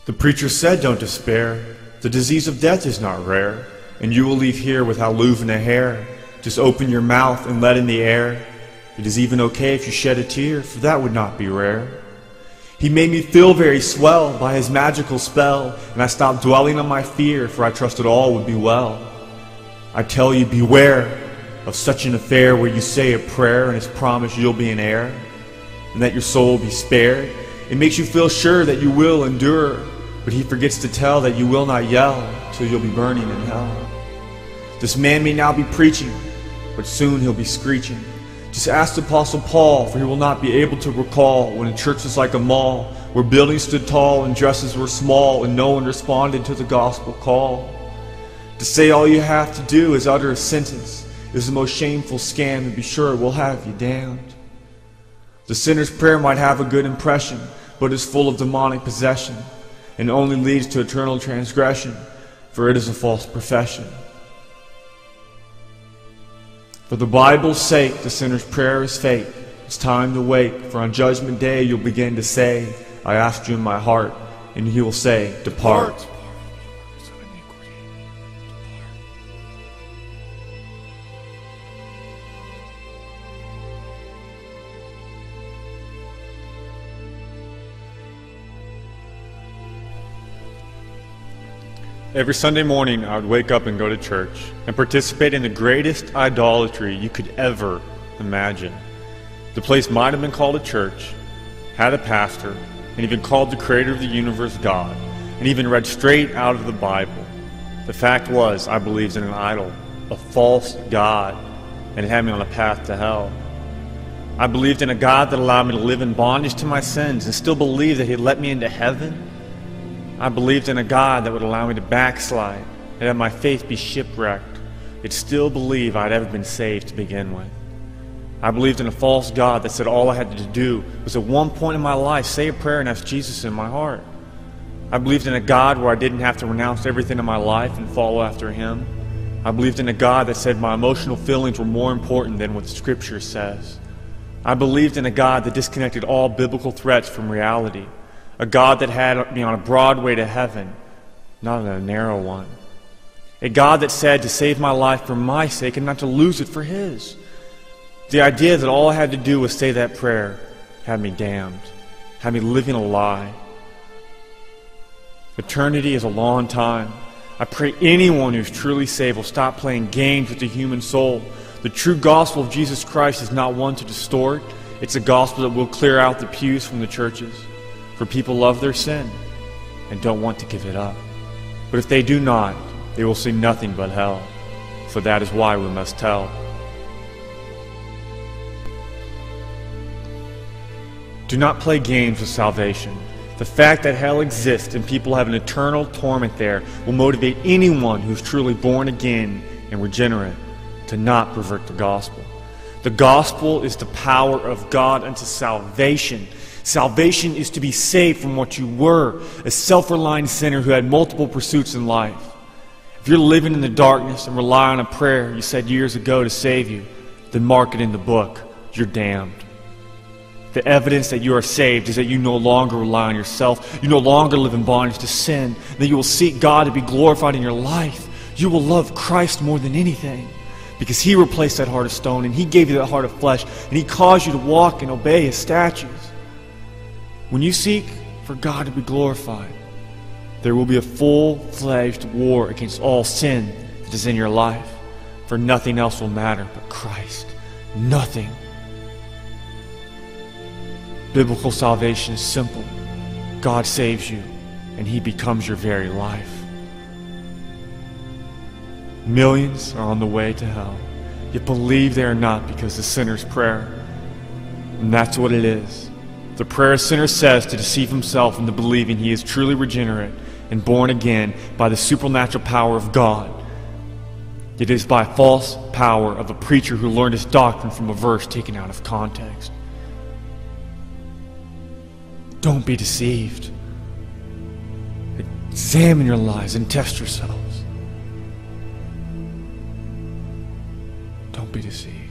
The preacher said, don't despair. The disease of death is not rare, and you will leave here without losing a hair. Just open your mouth and let in the air. It is even okay if you shed a tear, for that would not be rare. He made me feel very swell by his magical spell, and I stopped dwelling on my fear, for I trusted all would be well. I tell you, beware of such an affair where you say a prayer and it's promised you'll be an heir, and that your soul will be spared. It makes you feel sure that you will endure, but he forgets to tell that you will not yell till you'll be burning in hell. This man may now be preaching, but soon he'll be screeching. Just ask the Apostle Paul, for he will not be able to recall when a church was like a mall, where buildings stood tall and dresses were small, and no one responded to the gospel call. To say all you have to do is utter a sentence is the most shameful scam, and be sure it will have you damned. The sinner's prayer might have a good impression, but is full of demonic possession, and only leads to eternal transgression, for it is a false profession. For the Bible's sake, the sinner's prayer is fake. It's time to wake, for on Judgment Day you'll begin to say, I asked you in my heart, and he will say, depart. Every Sunday morning, I would wake up and go to church and participate in the greatest idolatry you could ever imagine. The place might have been called a church, had a pastor, and even called the creator of the universe God, and even read straight out of the Bible. The fact was, I believed in an idol, a false God, and it had me on a path to hell. I believed in a God that allowed me to live in bondage to my sins and still believed that He'd let me into heaven. I believed in a God that would allow me to backslide and have my faith be shipwrecked, yet still believe I'd ever been saved to begin with. I believed in a false God that said all I had to do was at one point in my life say a prayer and ask Jesus in my heart. I believed in a God where I didn't have to renounce everything in my life and follow after Him. I believed in a God that said my emotional feelings were more important than what Scripture says. I believed in a God that disconnected all biblical threats from reality. A God that had me on a broad way to heaven, not on a narrow one. A God that said to save my life for my sake and not to lose it for His. The idea that all I had to do was say that prayer had me damned, had me living a lie. Eternity is a long time. I pray anyone who's truly saved will stop playing games with the human soul. The true gospel of Jesus Christ is not one to distort. It's a gospel that will clear out the pews from the churches. For people love their sin and don't want to give it up. But if they do not, they will see nothing but hell. For that is why we must tell. Do not play games with salvation. The fact that hell exists and people have an eternal torment there will motivate anyone who's truly born again and regenerate to not pervert the gospel. The gospel is the power of God unto salvation. Salvation is to be saved from what you were, a self-reliant sinner who had multiple pursuits in life. If you're living in the darkness and rely on a prayer you said years ago to save you, then mark it in the book. You're damned. The evidence that you are saved is that you no longer rely on yourself. You no longer live in bondage to sin. That you will seek God to be glorified in your life. You will love Christ more than anything, because He replaced that heart of stone and He gave you that heart of flesh, and He caused you to walk and obey His statutes. When you seek for God to be glorified, there will be a full-fledged war against all sin that is in your life, for nothing else will matter but Christ. Nothing. Biblical salvation is simple. God saves you, and He becomes your very life. Millions are on the way to hell, yet believe they are not because the sinner's prayer. And that's what it is. The prayer a sinner says to deceive himself into believing he is truly regenerate and born again by the supernatural power of God. It is by false power of a preacher who learned his doctrine from a verse taken out of context. Don't be deceived. Examine your lives and test yourselves. Don't be deceived.